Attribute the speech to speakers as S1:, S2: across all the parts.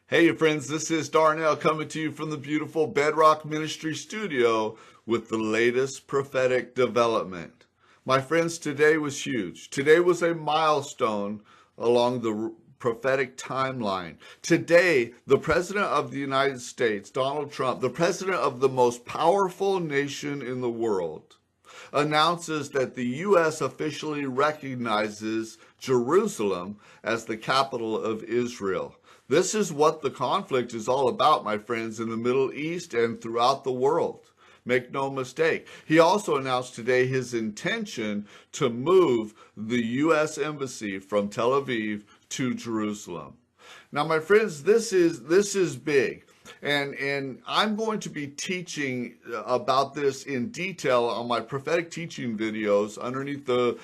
S1: Hey, friends, this is Darnell coming to you from the beautiful Bedrock Ministry studio with the latest prophetic development. My friends, today was huge. Today was a milestone along the prophetic timeline. Today, the President of the United States, Donald Trump, the President of the most powerful nation in the world, announces that the U.S. officially recognizes Jerusalem as the capital of Israel. This is what the conflict is all about, my friends, in the Middle East and throughout the world. Make no mistake. He also announced today his intention to move the U.S. Embassy from Tel Aviv to Jerusalem. Now, my friends, this is big. And I'm going to be teaching about this in detail on my prophetic teaching videos underneath the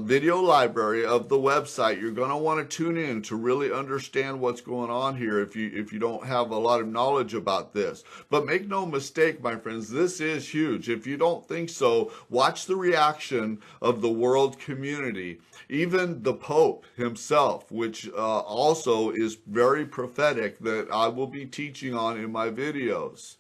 S1: video library of the website. You're going to want to tune in to really understand what's going on here if you don't have a lot of knowledge about this. But make no mistake, my friends, this is huge. If you don't think so, watch the reaction of the world community. Even the Pope himself, which also is very prophetic, that I will be teaching on in my videos.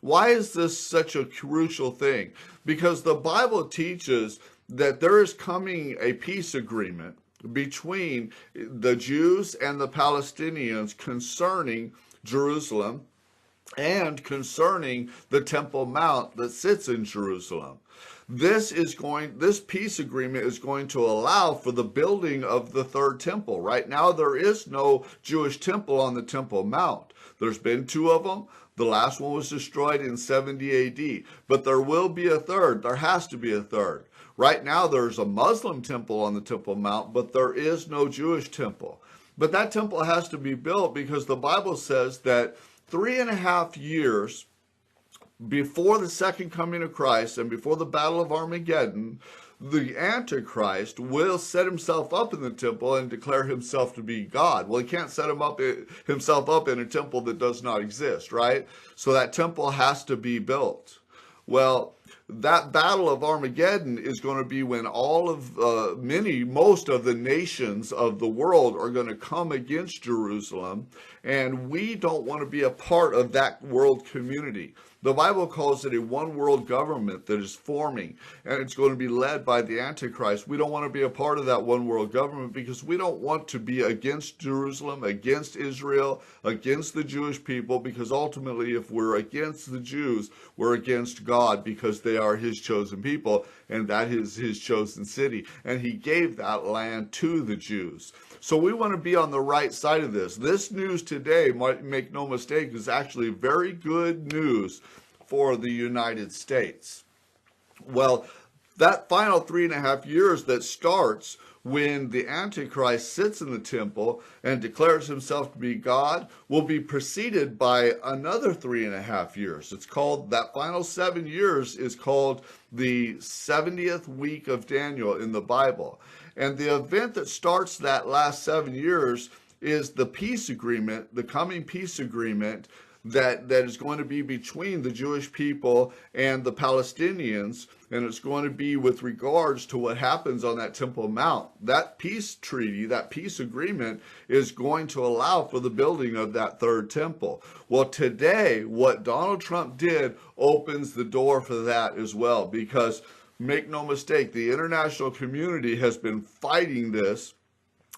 S1: Why is this such a crucial thing? Because the Bible teaches that there is coming a peace agreement between the Jews and the Palestinians concerning Jerusalem and concerning the Temple Mount that sits in Jerusalem. This peace agreement is going to allow for the building of the third temple. Right now, there is no Jewish temple on the Temple Mount. There's been two of them. The last one was destroyed in 70 AD. But there will be a third. There has to be a third. Right now, there's a Muslim temple on the Temple Mount, but there is no Jewish temple. But that temple has to be built because the Bible says that 3.5 years before the second coming of Christ and before the battle of Armageddon, the Antichrist will set himself up in the temple and declare himself to be God. Well, he can't set himself up in a temple that does not exist, right? So that temple has to be built. Well, that battle of Armageddon is going to be when most of the nations of the world are going to come against Jerusalem, and we don't want to be a part of that world community. The Bible calls it a one world government that is forming, and it's going to be led by the Antichrist. We don't want to be a part of that one world government because we don't want to be against Jerusalem, against Israel, against the Jewish people, because ultimately if we're against the Jews, we're against God because they are his chosen people, and that is his chosen city. And he gave that land to the Jews. So we want to be on the right side of this. This news today, make no mistake, is actually very good news for the United States. Well, that final 3.5 years that starts when the Antichrist sits in the temple and declares himself to be God will be preceded by another 3.5 years. It's called, that final 7 years is called the 70th week of Daniel in the Bible. And the event that starts that last 7 years is the peace agreement, the coming peace agreement that is going to be between the Jewish people and the Palestinians, and it's going to be with regards to what happens on that Temple Mount. That peace treaty, that peace agreement is going to allow for the building of that third temple. Well, today, what Donald Trump did opens the door for that as well, because make no mistake, the international community has been fighting this.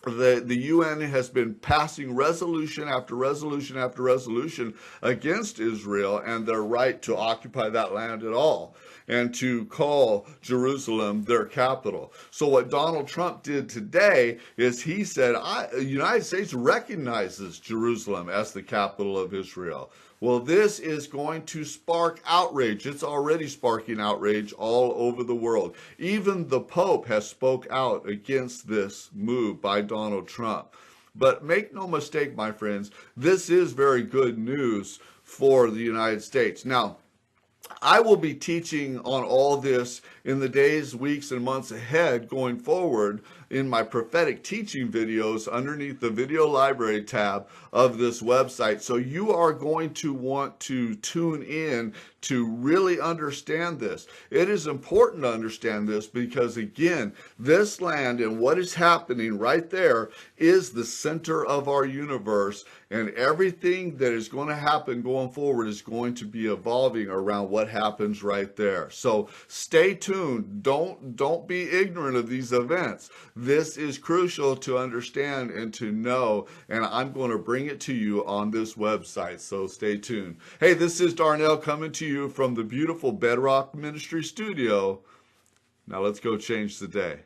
S1: The UN has been passing resolution after resolution after resolution against Israel and their right to occupy that land at all and to call Jerusalem their capital. So what Donald Trump did today is he said, the United States recognizes Jerusalem as the capital of Israel. Well, this is going to spark outrage. It's already sparking outrage all over the world. Even the Pope has spoke out against this move by Donald Trump. But make no mistake, my friends, this is very good news for the United States. Now, I will be teaching on all this in the days, weeks, and months ahead going forward in my prophetic teaching videos underneath the video library tab of this website. So you are going to want to tune in to really understand this. It is important to understand this because, again, this land and what is happening right there is the center of our universe, and everything that is going to happen going forward is going to be evolving around what happens right there. So stay tuned. Don't be ignorant of these events. This is crucial to understand and to know, and I'm going to bring it to you on this website, so stay tuned. Hey, this is Darnell coming to you from the beautiful Bedrock Ministry studio. Now let's go change the day.